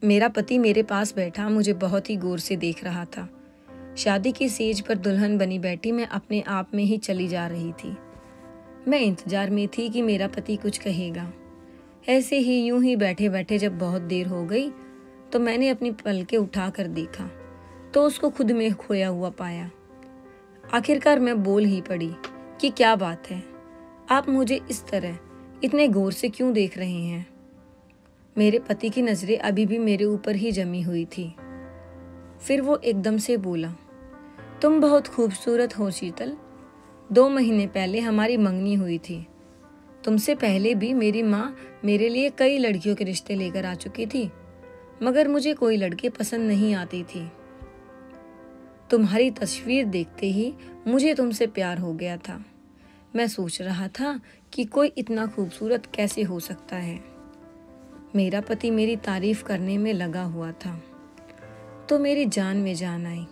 मेरा पति मेरे पास बैठा मुझे बहुत ही गौर से देख रहा था। शादी की सेज पर दुल्हन बनी बैठी मैं अपने आप में ही चली जा रही थी। मैं इंतजार में थी कि मेरा पति कुछ कहेगा। ऐसे ही यूं ही बैठे बैठे जब बहुत देर हो गई तो मैंने अपनी पलकें उठाकर देखा तो उसको खुद में खोया हुआ पाया। आखिरकार मैं बोल ही पड़ी कि क्या बात है, आप मुझे इस तरह इतने गौर से क्यों देख रहे हैं। मेरे पति की नजरें अभी भी मेरे ऊपर ही जमी हुई थी। फिर वो एकदम से बोला, तुम बहुत खूबसूरत हो शीतल। 2 महीने पहले हमारी मंगनी हुई थी। तुमसे पहले भी मेरी माँ मेरे लिए कई लड़कियों के रिश्ते लेकर आ चुकी थी, मगर मुझे कोई लड़की पसंद नहीं आती थी। तुम्हारी तस्वीर देखते ही मुझे तुमसे प्यार हो गया था। मैं सोच रहा था कि कोई इतना खूबसूरत कैसे हो सकता है। मेरा पति मेरी तारीफ करने में लगा हुआ था तो मेरी जान में जान आई।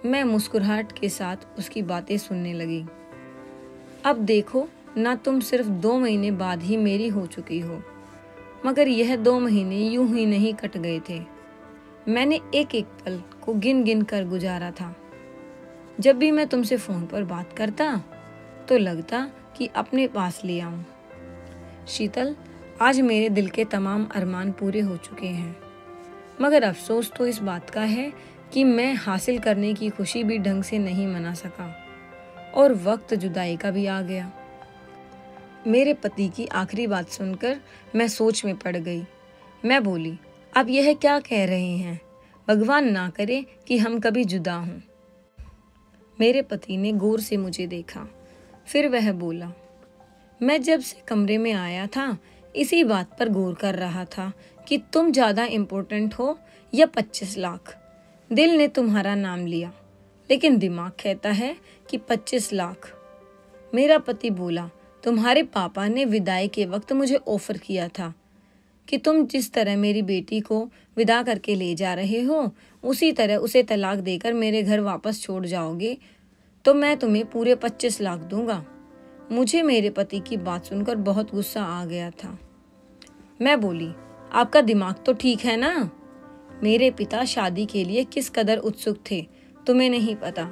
मैं मुस्कुराहट के साथ उसकी बातें सुनने लगी। अब देखो ना, तुम सिर्फ 2 महीने बाद ही मेरी हो चुकी हो, मगर यह 2 महीने यूं ही नहीं कट गए थे। मैंने एक एक पल को गिन गिन कर गुजारा था। जब भी मैं तुमसे फोन पर बात करता तो लगता कि अपने पास ले आऊं। शीतल, आज मेरे दिल के तमाम अरमान पूरे हो चुके हैं, मगर अफसोस तो इस बात का है कि मैं हासिल करने की खुशी भी ढंग से नहीं मना सका और वक्त जुदाई का भी आ गया। मेरे पति की आखिरी बात सुनकर मैं सोच में पड़ गई। मैं बोली, आप यह क्या कह रहे हैं? भगवान ना करे कि हम कभी जुदा हों। मेरे पति ने गौर से मुझे देखा। फिर वह बोला, मैं जब से कमरे में आया था इसी बात पर गौर कर रहा था कि तुम ज्यादा इम्पोर्टेंट हो या 25 लाख। दिल ने तुम्हारा नाम लिया, लेकिन दिमाग कहता है कि 25 लाख। मेरा पति बोला, तुम्हारे पापा ने विदाई के वक्त मुझे ऑफर किया था कि तुम जिस तरह मेरी बेटी को विदा करके ले जा रहे हो उसी तरह उसे तलाक देकर मेरे घर वापस छोड़ जाओगे तो मैं तुम्हें पूरे 25 लाख दूंगा। मुझे मेरे पति की बात सुनकर बहुत गुस्सा आ गया था। मैं बोली, आपका दिमाग तो ठीक है ना? मेरे पिता शादी के लिए किस कदर उत्सुक थे तुम्हें नहीं पता।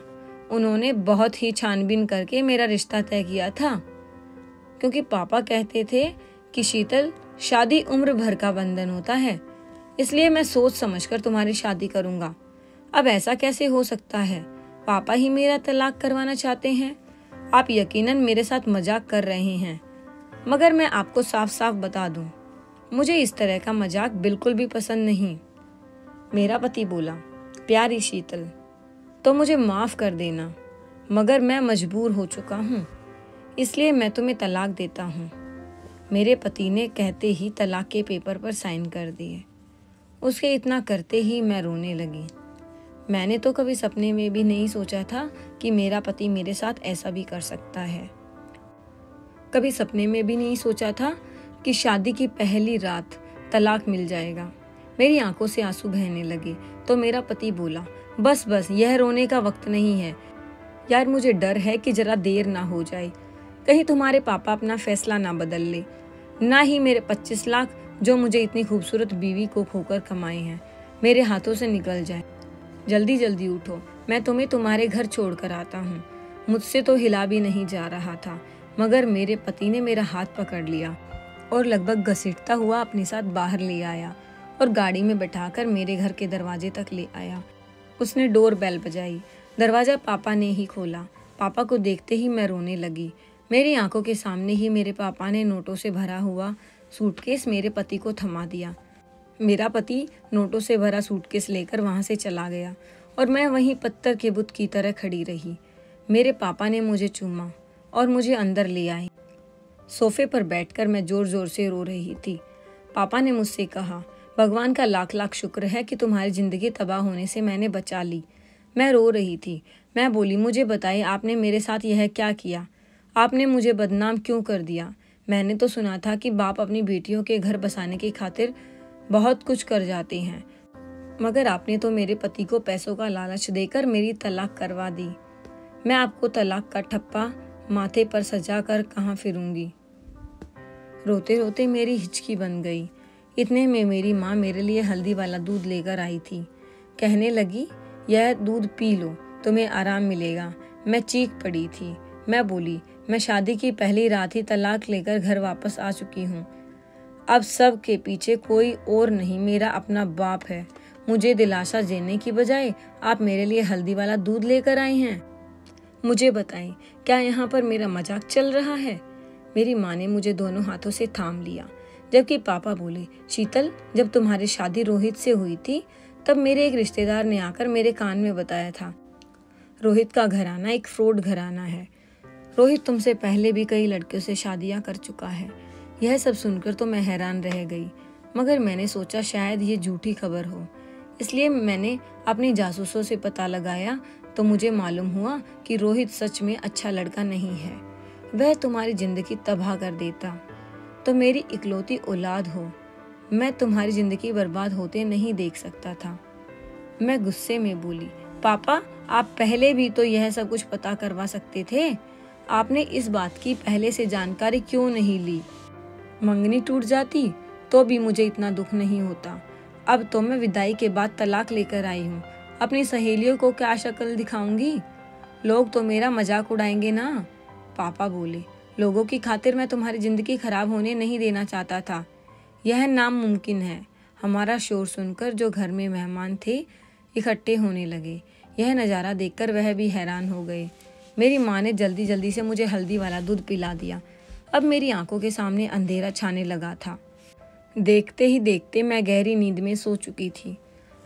उन्होंने बहुत ही छानबीन करके मेरा रिश्ता तय किया था, क्योंकि पापा कहते थे कि शीतल, शादी उम्र भर का बंधन होता है, इसलिए मैं सोच समझकर तुम्हारी शादी करूंगा। अब ऐसा कैसे हो सकता है? पापा ही मेरा तलाक करवाना चाहते हैं। आप यकीनन मेरे साथ मजाक कर रहे हैं, मगर मैं आपको साफ साफ बता दूं, मुझे इस तरह का मजाक बिल्कुल भी पसंद नहीं। मेरा पति बोला, प्यारी शीतल, तो मुझे माफ कर देना, मगर मैं मजबूर हो चुका हूँ, इसलिए मैं तुम्हें तलाक देता हूँ। मेरे पति ने कहते ही तलाक के पेपर पर साइन कर दिए। उसके इतना करते ही मैं रोने लगी। मैंने तो कभी सपने में भी नहीं सोचा था कि मेरा पति मेरे साथ ऐसा भी कर सकता है। कभी सपने में भी नहीं सोचा था कि शादी की पहली रात तलाक मिल जाएगा। मेरी आंखों से आंसू बहने लगे तो मेरा पति बोला, बस बस, यह रोने का वक्त नहीं है यार। मुझे डर है कि जरा देर ना हो जाए, कहीं तुम्हारे पापा अपना फैसला ना बदल ले, ना ही मेरे 25 लाख जो मुझे इतनी खूबसूरत बीवी को खोकर कमाए हैं मेरे हाथों से निकल जाए। जल्दी जल्दी उठो, मैं तुम्हें तुम्हारे घर छोड़ कर आता हूँ। मुझसे तो हिला भी नहीं जा रहा था, मगर मेरे पति ने मेरा हाथ पकड़ लिया और लगभग घसीटता हुआ अपने साथ बाहर ले आया और गाड़ी में बैठाकर मेरे घर के दरवाजे तक ले आया। उसने डोर बेल बजाई। दरवाजा पापा ने ही खोला। पापा को देखते ही मैं रोने लगी। मेरी आंखों के सामने ही मेरे पापा ने नोटों से भरा हुआ सूटकेस मेरे पति को थमा दिया। मेरा पति नोटों से भरा सूटकेस लेकर वहां से चला गया और मैं वहीं पत्थर के बुत की तरह खड़ी रही। मेरे पापा ने मुझे चूमा और मुझे अंदर ले आए। सोफे पर बैठकर मैं जोर जोर से रो रही थी। पापा ने मुझसे कहा, भगवान का लाख लाख शुक्र है कि तुम्हारी जिंदगी तबाह होने से मैंने बचा ली। मैं रो रही थी। मैं बोली, मुझे बताइए, आपने मेरे साथ यह क्या किया? आपने मुझे बदनाम क्यों कर दिया? मैंने तो सुना था कि बाप अपनी बेटियों के घर बसाने की खातिर बहुत कुछ कर जाते हैं, मगर आपने तो मेरे पति को पैसों का लालच देकर मेरी तलाक करवा दी। मैं आपको तलाक का ठप्पा माथे पर सजा कर कहाँ फिरूंगी। रोते रोते मेरी हिचकी बन गई। इतने में मेरी माँ मेरे लिए हल्दी वाला दूध लेकर आई थी। कहने लगी, यह दूध पी लो, तुम्हें आराम मिलेगा। मैं चीख पड़ी थी। मैं बोली, मैं शादी की पहली रात ही तलाक लेकर घर वापस आ चुकी हूँ। अब सब के पीछे कोई और नहीं, मेरा अपना बाप है। मुझे दिलासा देने की बजाय आप मेरे लिए हल्दी वाला दूध लेकर आई हैं। मुझे बताएं, क्या यहाँ पर मेरा मजाक चल रहा है? मेरी माँ ने मुझे दोनों हाथों से थाम लिया, जबकि पापा बोले, शीतल, जब तुम्हारी शादी रोहित से हुई थी तब मेरे एक रिश्तेदार ने आकर मेरे कान में बताया था, रोहित का घराना एक फ्रॉड घराना है। रोहित तुमसे पहले भी कई लड़कियों से शादियां कर चुका है। यह सब सुनकर तो मैं हैरान रह गई, मगर मैंने सोचा शायद ये झूठी खबर हो, इसलिए मैंने अपनी जासूसों से पता लगाया तो मुझे मालूम हुआ कि रोहित सच में अच्छा लड़का नहीं है। वह तुम्हारी जिंदगी तबाह कर देता तो मेरी इकलौती औलाद हो, मैं तुम्हारी जिंदगी बर्बाद होते नहीं देख सकता था। मैं गुस्से में बोली, पापा, आप पहले भी तो यह सब कुछ पता करवा सकते थे। आपने इस बात की पहले से जानकारी क्यों नहीं ली? मंगनी टूट जाती तो भी मुझे इतना दुख नहीं होता। अब तो मैं विदाई के बाद तलाक लेकर आई हूँ, अपनी सहेलियों को क्या शक्ल दिखाऊंगी? लोग तो मेरा मजाक उड़ाएंगे ना। पापा बोले, लोगों की खातिर मैं तुम्हारी जिंदगी खराब होने नहीं देना चाहता था। यह नामुमकिन है। हमारा शोर सुनकर जो घर में मेहमान थे इकट्ठे होने लगे। यह नज़ारा देखकर वह भी हैरान हो गए। मेरी माँ ने जल्दी जल्दी से मुझे हल्दी वाला दूध पिला दिया। अब मेरी आंखों के सामने अंधेरा छाने लगा था। देखते ही देखते मैं गहरी नींद में सो चुकी थी।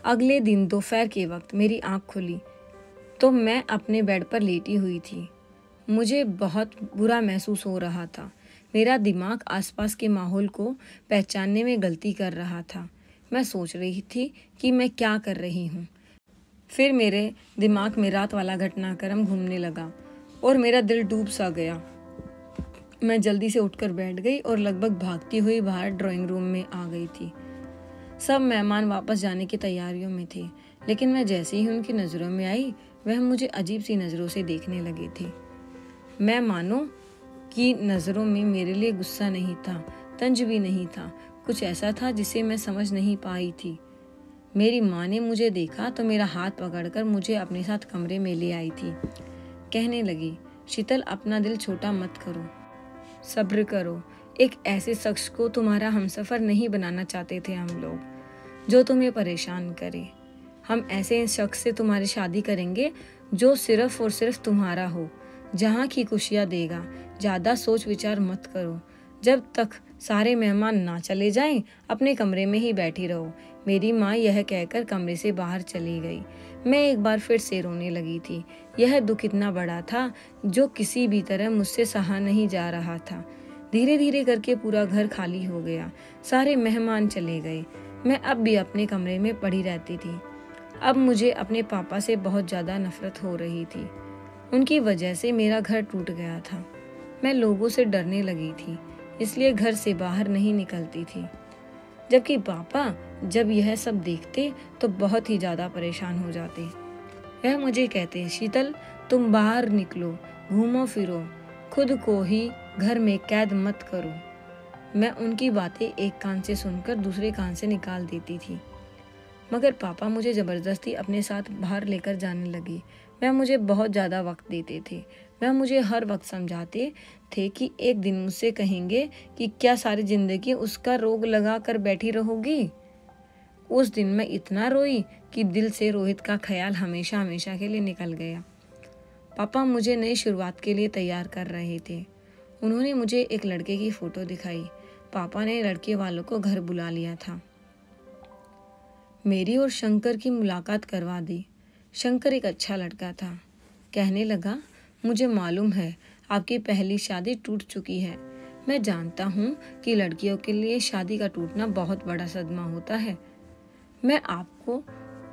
अगले दिन दोपहर के वक्त मेरी आंख खुली तो मैं अपने बेड पर लेटी हुई थी। मुझे बहुत बुरा महसूस हो रहा था। मेरा दिमाग आसपास के माहौल को पहचानने में गलती कर रहा था। मैं सोच रही थी कि मैं क्या कर रही हूँ। फिर मेरे दिमाग में रात वाला घटनाक्रम घूमने लगा और मेरा दिल डूब सा गया। मैं जल्दी से उठकर बैठ गई और लगभग भागती हुई बाहर ड्राइंग रूम में आ गई थी। सब मेहमान वापस जाने की तैयारियों में थे, लेकिन मैं जैसे ही उनकी नज़रों में आई वह मुझे अजीब सी नज़रों से देखने लगे थे। मैं मानो कि नज़रों में मेरे लिए गुस्सा नहीं था, तंज भी नहीं था, कुछ ऐसा था जिसे मैं समझ नहीं पाई थी। मेरी माँ ने मुझे देखा तो मेरा हाथ पकड़कर मुझे अपने साथ कमरे में ले आई थी। कहने लगी, शीतल, अपना दिल छोटा मत करो, सब्र करो। एक ऐसे शख्स को तुम्हारा हमसफर नहीं बनाना चाहते थे हम लोग, जो तुम्हें परेशान करे। हम ऐसे शख्स से तुम्हारी शादी करेंगे जो सिर्फ और सिर्फ तुम्हारा हो, जहाँ की खुशियाँ देगा। ज़्यादा सोच विचार मत करो। जब तक सारे मेहमान ना चले जाएं, अपने कमरे में ही बैठी रहो। मेरी माँ यह कहकर कमरे से बाहर चली गई। मैं एक बार फिर से रोने लगी थी। यह दुख इतना बड़ा था जो किसी भी तरह मुझसे सहा नहीं जा रहा था। धीरे धीरे करके पूरा घर खाली हो गया। सारे मेहमान चले गए। मैं अब भी अपने कमरे में पड़ी रहती थी। अब मुझे अपने पापा से बहुत ज़्यादा नफरत हो रही थी। उनकी वजह से मेरा घर टूट गया था। मैं लोगों से डरने लगी थी, इसलिए घर से बाहर नहीं निकलती थी। जबकि पापा जब यह सब देखते तो बहुत ही ज़्यादा परेशान हो जाते। वह मुझे कहते, शीतल, तुम बाहर निकलो, घूमो फिरो, खुद को ही घर में कैद मत करो। मैं उनकी बातें एक कान से सुनकर दूसरे कान से निकाल देती थी, मगर पापा मुझे ज़बरदस्ती अपने साथ बाहर लेकर जाने लगे। वह मुझे बहुत ज़्यादा वक्त देते थे। वह मुझे हर वक्त समझाते थे कि एक दिन मुझसे कहेंगे कि क्या सारी ज़िंदगी उसका रोग लगा कर बैठी रहोगी। उस दिन मैं इतना रोई कि दिल से रोहित का ख्याल हमेशा हमेशा के लिए निकल गया। पापा मुझे नई शुरुआत के लिए तैयार कर रहे थे। उन्होंने मुझे एक लड़के की फ़ोटो दिखाई। पापा ने लड़के वालों को घर बुला लिया था। मेरी और शंकर की मुलाकात करवा दी। शंकर एक अच्छा लड़का था। कहने लगा, मुझे मालूम है आपकी पहली शादी टूट चुकी है। मैं जानता हूँ कि लड़कियों के लिए शादी का टूटना बहुत बड़ा सदमा होता है। मैं आपको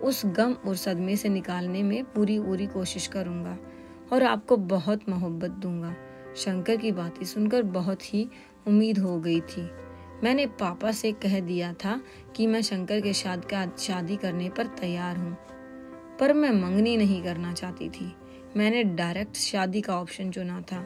उस गम और सदमे से निकालने में पूरी कोशिश करूँगा और आपको बहुत मोहब्बत दूंगा। शंकर की बातें सुनकर बहुत ही उम्मीद हो गई थी। मैंने पापा से कह दिया था कि मैं शंकर के शादी करने पर तैयार हूँ, पर मैं मंगनी नहीं करना चाहती थी। मैंने डायरेक्ट शादी का ऑप्शन चुना था।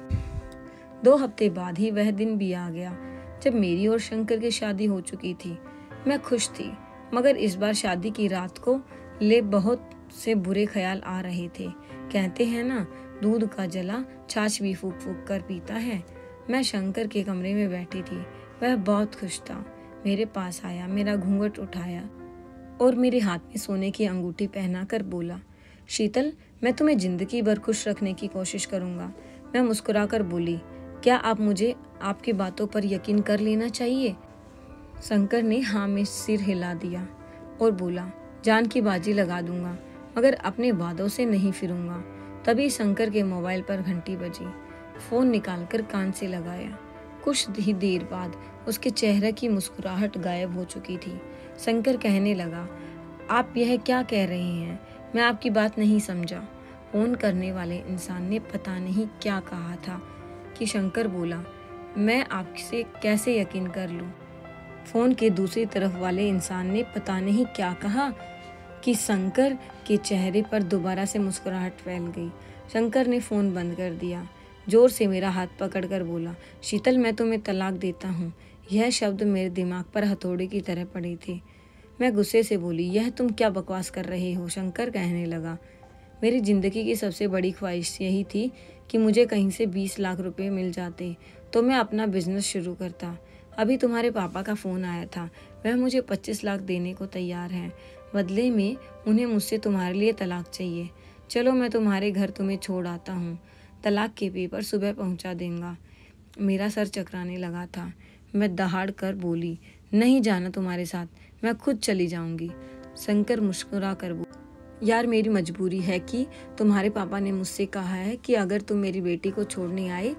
2 हफ्ते बाद ही वह दिन भी आ गया जब मेरी और शंकर की शादी हो चुकी थी। मैं खुश थी, मगर इस बार शादी की रात को ले बहुत से बुरे ख्याल आ रहे थे। कहते हैं ना, दूध का जला छाछ भी फूक फूक कर पीता है। मैं शंकर के कमरे में बैठी थी। वह बहुत खुश था। मेरे पास आया, मेरा घूंघट उठाया और मेरे हाथ में सोने की अंगूठी पहनाकर बोला, शीतल, मैं तुम्हें जिंदगी भर खुश रखने की कोशिश करूंगा। मैं मुस्कुराकर बोली, क्या आप मुझे आपकी बातों पर यकीन कर लेना चाहिए? शंकर ने हाँ में सिर हिला दिया और बोला, जान की बाजी लगा दूंगा, मगर अपने वादों से नहीं फिरूंगा। तभी शंकर के मोबाइल पर घंटी बजी। फोन निकालकर कान से लगाया। कुछ ही देर बाद उसके चेहरे की मुस्कुराहट गायब हो चुकी थी। शंकर कहने लगा, आप यह क्या कह रहे हैं? मैं आपकी बात नहीं समझा। फोन करने वाले इंसान ने पता नहीं क्या कहा था कि शंकर बोला, मैं आपसे कैसे यकीन कर लूं? फोन के दूसरी तरफ वाले इंसान ने पता नहीं क्या कहा कि शंकर के चेहरे पर दोबारा से मुस्कुराहट फैल गई। शंकर ने फोन बंद कर दिया। जोर से मेरा हाथ पकड़कर बोला, शीतल, मैं तुम्हें तलाक देता हूँ। यह शब्द मेरे दिमाग पर हथौड़े की तरह पड़े थे। मैं गुस्से से बोली, यह तुम क्या बकवास कर रहे हो? शंकर कहने लगा, मेरी जिंदगी की सबसे बड़ी ख्वाहिश यही थी कि मुझे कहीं से 20 लाख रुपए मिल जाते तो मैं अपना बिजनेस शुरू करता। अभी तुम्हारे पापा का फ़ोन आया था। वह मुझे 25 लाख देने को तैयार हैं। बदले में उन्हें मुझसे तुम्हारे लिए तलाक चाहिए। चलो, मैं तुम्हारे घर तुम्हें छोड़ आता हूँ। तलाक के पेपर सुबह पहुँचा देंगे। मेरा सर चकराने लगा था। मैं दहाड़ कर बोली, नहीं जाना तुम्हारे साथ, मैं खुद चली जाऊंगी। शंकर मुस्कुरा कर बोला, यार, मेरी मजबूरी है कि तुम्हारे पापा ने मुझसे कहा है कि अगर तुम मेरी बेटी को छोड़ने आए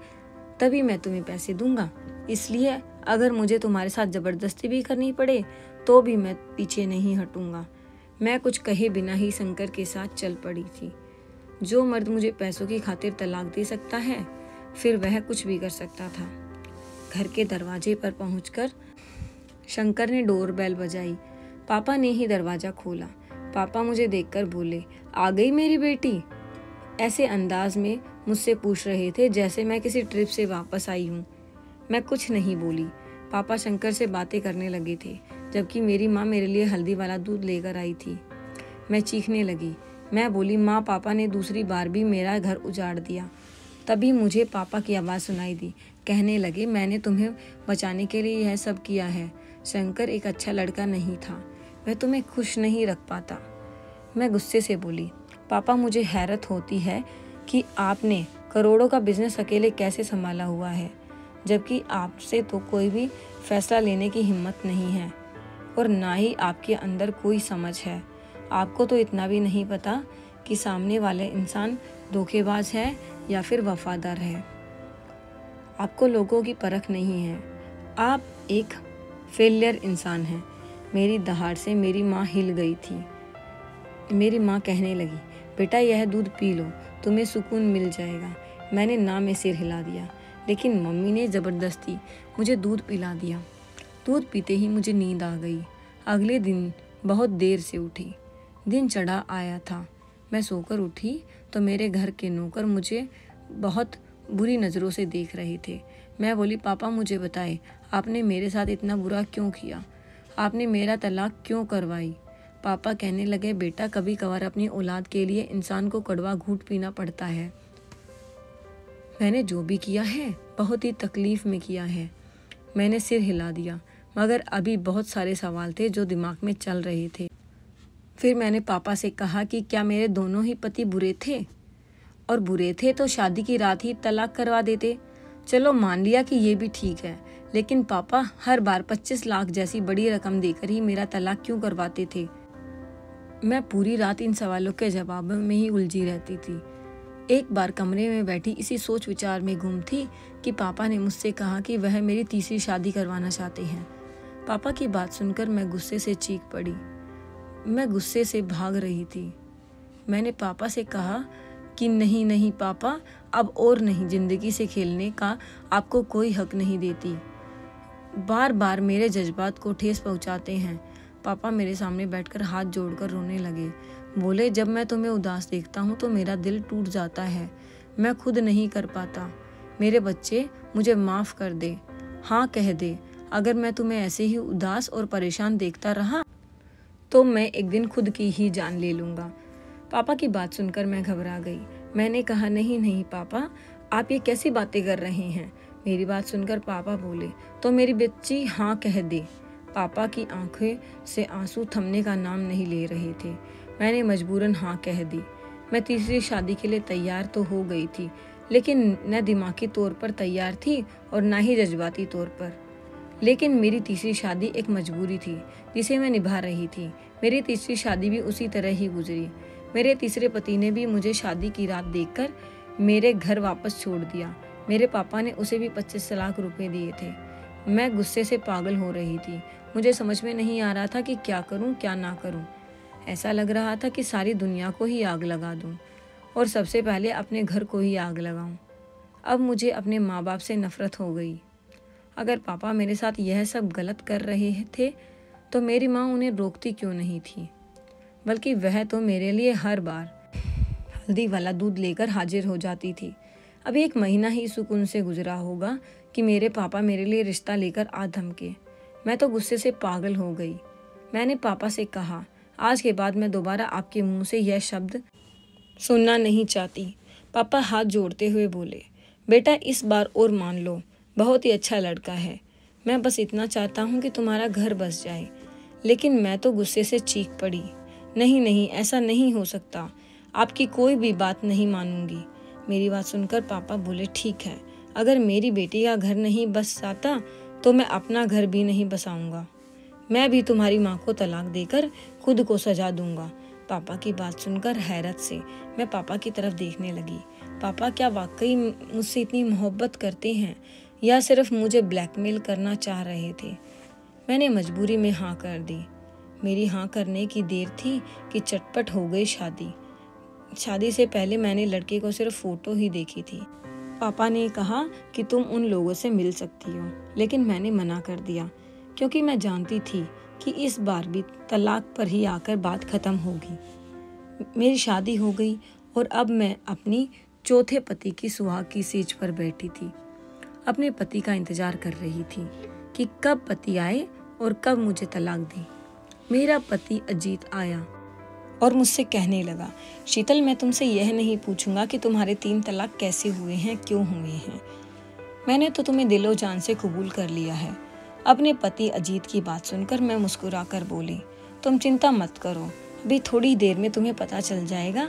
तभी मैं तुम्हें पैसे दूंगा। इसलिए अगर मुझे तुम्हारे साथ जबरदस्ती भी करनी पड़े तो भी मैं पीछे नहीं हटूंगा। मैं कुछ कहे बिना ही शंकर के साथ चल पड़ी थी। जो मर्द मुझे पैसों की खातिर तलाक दे सकता है, फिर वह कुछ भी कर सकता था। घर के दरवाजे पर पहुंचकर शंकर ने डोरबेल बजाई। पापा ने ही दरवाजा खोला। पापा मुझे देखकर बोले, आ गई मेरी बेटी? ऐसे अंदाज में मुझसे पूछ रहे थे जैसे मैं किसी ट्रिप से वापस आई हूँ। मैं कुछ नहीं बोली। पापा शंकर से बातें करने लगे थे, जबकि मेरी माँ मेरे लिए हल्दी वाला दूध लेकर आई थी। मैं चीखने लगी। मैं बोली, माँ, पापा ने दूसरी बार भी मेरा घर उजाड़ दिया। तभी मुझे पापा की आवाज़ सुनाई दी। कहने लगे, मैंने तुम्हें बचाने के लिए यह सब किया है। शंकर एक अच्छा लड़का नहीं था, वह तुम्हें खुश नहीं रख पाता। मैं गुस्से से बोली, पापा, मुझे हैरत होती है कि आपने करोड़ों का बिजनेस अकेले कैसे संभाला हुआ है, जबकि आपसे तो कोई भी फैसला लेने की हिम्मत नहीं है और ना ही आपके अंदर कोई समझ है। आपको तो इतना भी नहीं पता कि सामने वाले इंसान धोखेबाज है या फिर वफादार है। आपको लोगों की परख नहीं है। आप एक फेलियर इंसान हैं। मेरी दहाड़ से मेरी माँ हिल गई थी। मेरी माँ कहने लगी, बेटा, यह दूध पी लो, तुम्हें सुकून मिल जाएगा। मैंने ना में सिर हिला दिया, लेकिन मम्मी ने ज़बरदस्ती मुझे दूध पिला दिया। दूध पीते ही मुझे नींद आ गई। अगले दिन बहुत देर से उठी। दिन चढ़ा आया था। मैं सोकर उठी तो मेरे घर के नौकर मुझे बहुत बुरी नज़रों से देख रहे थे। मैं बोली, पापा, मुझे बताए, आपने मेरे साथ इतना बुरा क्यों किया? आपने मेरा तलाक क्यों करवाई? पापा कहने लगे, बेटा, कभी कभार अपनी औलाद के लिए इंसान को कड़वा घूंट पीना पड़ता है। मैंने जो भी किया है बहुत ही तकलीफ में किया है। मैंने सिर हिला दिया, मगर अभी बहुत सारे सवाल थे जो दिमाग में चल रहे थे। फिर मैंने पापा से कहा कि क्या मेरे दोनों ही पति बुरे थे? और बुरे थे तो शादी की रात ही तलाक करवा देते। चलो, मान लिया कि ये भी ठीक है, लेकिन पापा हर बार 25 लाख जैसी बड़ी रकम देकर ही मेरा तलाक क्यों करवाते थे? मैं पूरी रात इन सवालों के जवाबों में ही उलझी रहती थी। एक बार कमरे में बैठी इसी सोच विचार में गुम थी कि पापा ने मुझसे कहा कि वह मेरी तीसरी शादी करवाना चाहते हैं। पापा की बात सुनकर मैं गुस्से से चीख पड़ी। मैं गुस्से से भाग रही थी। मैंने पापा से कहा कि नहीं नहीं पापा, अब और नहीं, जिंदगी से खेलने का आपको कोई हक नहीं देती। बार बार मेरे जज्बात को ठेस पहुंचाते हैं। पापा मेरे सामने बैठकर हाथ जोड़कर रोने लगे। बोले, जब मैं तुम्हें उदास देखता हूँ तो मेरा दिल टूट जाता है। मैं खुद नहीं कर पाता। मेरे बच्चे, मुझे माफ़ कर दे। हाँ कह दे, अगर मैं तुम्हें ऐसे ही उदास और परेशान देखता रहा तो मैं एक दिन खुद की ही जान ले लूँगा। पापा की बात सुनकर मैं घबरा गई। मैंने कहा, नहीं नहीं पापा, आप ये कैसी बातें कर रहे हैं। मेरी बात सुनकर पापा बोले, तो मेरी बच्ची हाँ कह दे। पापा की आंखें से आंसू थमने का नाम नहीं ले रहे थे। मैंने मजबूरन हाँ कह दी। मैं तीसरी शादी के लिए तैयार तो हो गई थी, लेकिन न दिमागी तौर पर तैयार थी और ना ही जज्बाती तौर पर। लेकिन मेरी तीसरी शादी एक मजबूरी थी जिसे मैं निभा रही थी। मेरी तीसरी शादी भी उसी तरह ही गुजरी। मेरे तीसरे पति ने भी मुझे शादी की रात देखकर मेरे घर वापस छोड़ दिया। मेरे पापा ने उसे भी 25 लाख रुपए दिए थे। मैं गुस्से से पागल हो रही थी। मुझे समझ में नहीं आ रहा था कि क्या करूं क्या ना करूं। ऐसा लग रहा था कि सारी दुनिया को ही आग लगा दूं और सबसे पहले अपने घर को ही आग लगाऊं। अब मुझे अपने माँ बाप से नफरत हो गई। अगर पापा मेरे साथ यह सब गलत कर रहे थे तो मेरी माँ उन्हें रोकती क्यों नहीं थी, बल्कि वह तो मेरे लिए हर बार हल्दी वाला दूध लेकर हाजिर हो जाती थी। अभी 1 महीना ही सुकून से गुजरा होगा कि मेरे पापा मेरे लिए रिश्ता लेकर आ धमके। मैं तो गुस्से से पागल हो गई। मैंने पापा से कहा, आज के बाद मैं दोबारा आपके मुंह से यह शब्द सुनना नहीं चाहती। पापा हाथ जोड़ते हुए बोले, बेटा इस बार और मान लो, बहुत ही अच्छा लड़का है। मैं बस इतना चाहता हूँ कि तुम्हारा घर बस जाए। लेकिन मैं तो गुस्से से चीख पड़ी, नहीं नहीं, ऐसा नहीं हो सकता, आपकी कोई भी बात नहीं मानूंगी। मेरी बात सुनकर पापा बोले, ठीक है, अगर मेरी बेटी का घर नहीं बस जाता तो मैं अपना घर भी नहीं बसाऊंगा। मैं भी तुम्हारी माँ को तलाक देकर खुद को सजा दूंगा। पापा की बात सुनकर हैरत से मैं पापा की तरफ देखने लगी। पापा क्या वाकई मुझसे इतनी मोहब्बत करते हैं या सिर्फ मुझे ब्लैकमेल करना चाह रहे थे। मैंने मजबूरी में हाँ कर दी। मेरी हाँ करने की देर थी कि चटपट हो गई शादी। शादी से पहले मैंने लड़के को सिर्फ फोटो ही देखी थी। पापा ने कहा कि तुम उन लोगों से मिल सकती हो, लेकिन मैंने मना कर दिया क्योंकि मैं जानती थी कि इस बार भी तलाक पर ही आकर बात खत्म होगी। मेरी शादी हो गई और अब मैं अपनी चौथे पति की सुहाग की सेज पर बैठी थी। अपने पति का इंतजार कर रही थी कि कब पति आए और कब मुझे तलाक दे। मेरा पति अजीत आया और मुझसे कहने लगा, शीतल, मैं तुमसे यह नहीं पूछूंगा कि तुम्हारे 3 तलाक कैसे हुए हैं, क्यों हुए हैं। मैंने तो तुम्हें दिलो जान से कबूल कर लिया है। अपने पति अजीत की बात सुनकर मैं मुस्कुरा कर बोली, तुम चिंता मत करो, अभी थोड़ी देर में तुम्हें पता चल जाएगा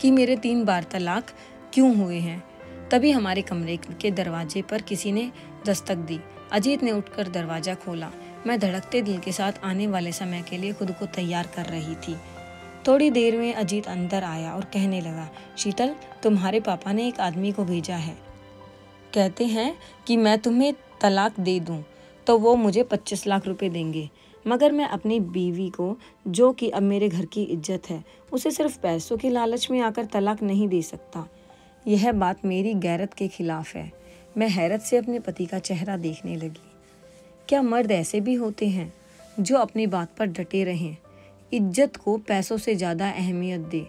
कि मेरे 3 बार तलाक क्यों हुए हैं। तभी हमारे कमरे के दरवाजे पर किसी ने दस्तक दी। अजीत ने उठकर दरवाजा खोला। मैं धड़कते दिल के साथ आने वाले समय के लिए खुद को तैयार कर रही थी। थोड़ी देर में अजीत अंदर आया और कहने लगा, शीतल, तुम्हारे पापा ने एक आदमी को भेजा है। कहते हैं कि मैं तुम्हें तलाक दे दूं तो वो मुझे 25 लाख रुपए देंगे, मगर मैं अपनी बीवी को, जो कि अब मेरे घर की इज्जत है, उसे सिर्फ पैसों की लालच में आकर तलाक नहीं दे सकता। यह बात मेरी गैरत के खिलाफ है। मैं हैरत से अपने पति का चेहरा देखने लगी। क्या मर्द ऐसे भी होते हैं जो अपनी बात पर डटे रहें, इज्जत को पैसों से ज़्यादा अहमियत दे,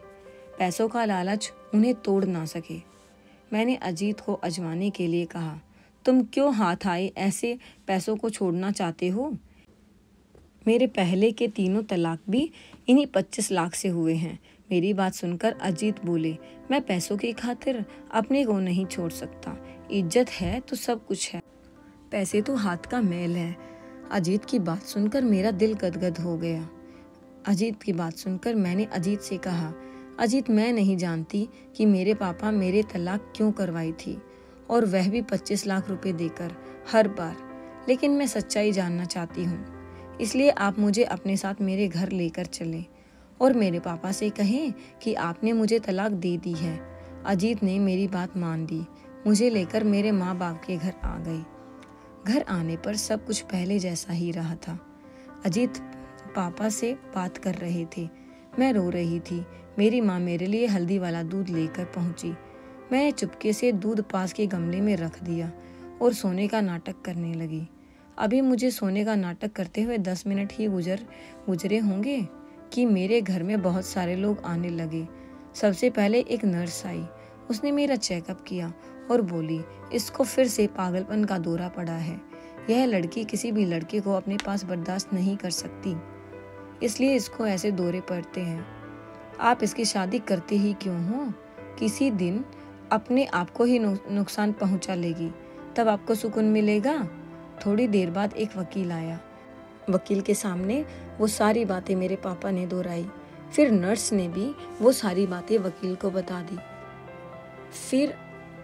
पैसों का लालच उन्हें तोड़ ना सके। मैंने अजीत को आजमाने के लिए कहा, तुम क्यों हाथ आए ऐसे पैसों को छोड़ना चाहते हो? मेरे पहले के 3 तलाक भी इन्हीं 25 लाख से हुए हैं। मेरी बात सुनकर अजीत बोले, मैं पैसों की खातिर अपने को नहीं छोड़ सकता। इज्जत है तो सब कुछ है, पैसे तो हाथ का मैल है। अजीत की बात सुनकर मेरा दिल गदगद हो गया। अजीत की बात सुनकर मैंने अजीत से कहा, अजीत, मैं नहीं जानती कि मेरे पापा मेरे तलाक क्यों करवाई थी, और वह भी 25 लाख रुपए देकर हर बार, लेकिन मैं सच्चाई जानना चाहती हूँ। इसलिए आप मुझे अपने साथ मेरे घर लेकर चलें और मेरे पापा से कहें कि आपने मुझे तलाक दे दी है। अजीत ने मेरी बात मान ली। मुझे लेकर मेरे माँ बाप के घर आ गई। घर आने पर सब कुछ पहले जैसा ही रहा था। अजीत पापा से बात कर रहे थे। मैं रो रही थी। मेरी माँ मेरे लिए हल्दी वाला दूध लेकर पहुंची। मैंने चुपके से दूध पास के गमले में रख दिया और सोने का नाटक करने लगी। अभी मुझे सोने का नाटक करते हुए 10 मिनट ही गुजरे होंगे कि मेरे घर में बहुत सारे लोग आने लगे। सबसे पहले एक नर्स आई। उसने मेरा चेकअप किया और बोली, इसको फिर से पागलपन का दौरा पड़ा है। यह लड़की किसी भी लड़के को अपने पास बर्दाश्त नहीं कर सकती, इसलिए इसको ऐसे दौरे पड़ते हैं। आप इसकी शादी करते ही क्यों हो? किसी दिन अपने आप को ही नुकसान पहुंचा लेगी, तब आपको सुकून मिलेगा। थोड़ी देर बाद एक वकील आया। वकील के सामने वो सारी बातें मेरे पापा ने दोहराई। फिर नर्स ने भी वो सारी बातें वकील को बता दी। फिर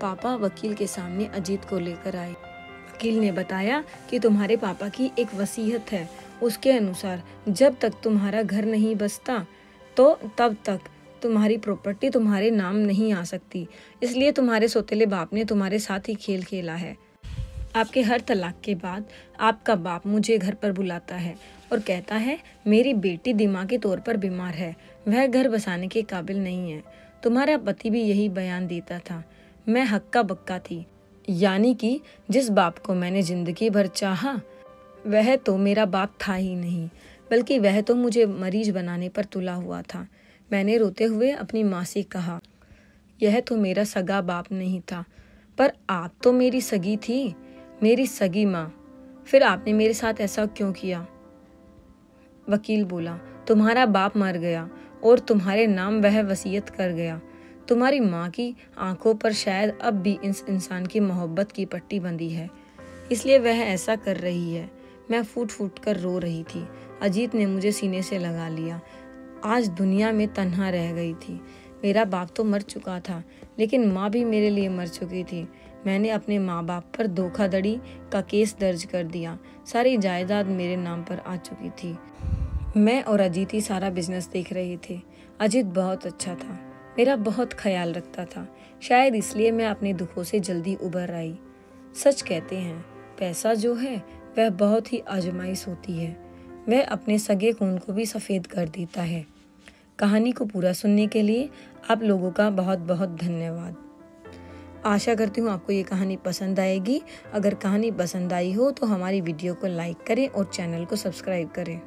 पापा वकील के सामने अजीत को लेकर आए। वकील ने बताया कि तुम्हारे पापा की एक वसीयत है, उसके अनुसार जब तक तुम्हारा घर नहीं बसता तो तब तक तुम्हारी प्रॉपर्टी तुम्हारे नाम नहीं आ सकती, इसलिए तुम्हारे सौतेले बाप ने तुम्हारे साथ ही खेल खेला है। आपके हर तलाक के बाद आपका बाप मुझे घर पर बुलाता है और कहता है मेरी बेटी दिमागी तौर पर बीमार है, वह घर बसाने के काबिल नहीं है। तुम्हारा पति भी यही बयान देता था। मैं हक्का बक्का थी, यानी कि जिस बाप को मैंने जिंदगी भर चाहा वह तो मेरा बाप था ही नहीं, बल्कि वह तो मुझे मरीज बनाने पर तुला हुआ था। मैंने रोते हुए अपनी माँ से कहा, यह तो मेरा सगा बाप नहीं था, पर आप तो मेरी सगी थी, मेरी सगी माँ। फिर आपने मेरे साथ ऐसा क्यों किया? वकील बोला, तुम्हारा बाप मर गया और तुम्हारे नाम वह वसीयत कर गया। तुम्हारी माँ की आंखों पर शायद अब भी इस इंसान की मोहब्बत की पट्टी बंधी है, इसलिए वह ऐसा कर रही है। मैं फूट फूट कर रो रही थी। अजीत ने मुझे सीने से लगा लिया। आज दुनिया में तन्हा रह गई थी। मेरा बाप तो मर चुका था, लेकिन माँ भी मेरे लिए मर चुकी थी। मैंने अपने माँ बाप पर धोखाधड़ी का केस दर्ज कर दिया। सारी जायदाद मेरे नाम पर आ चुकी थी। मैं और अजीत ही सारा बिजनेस देख रहे थे। अजीत बहुत अच्छा था, मेरा बहुत ख्याल रखता था। शायद इसलिए मैं अपने दुखों से जल्दी उबर आई। सच कहते हैं, पैसा जो है वह बहुत ही आजमाइश होती है, वह अपने सगे खून को भी सफ़ेद कर देता है। कहानी को पूरा सुनने के लिए आप लोगों का बहुत बहुत धन्यवाद। आशा करती हूँ आपको ये कहानी पसंद आएगी। अगर कहानी पसंद आई हो तो हमारी वीडियो को लाइक करें और चैनल को सब्सक्राइब करें।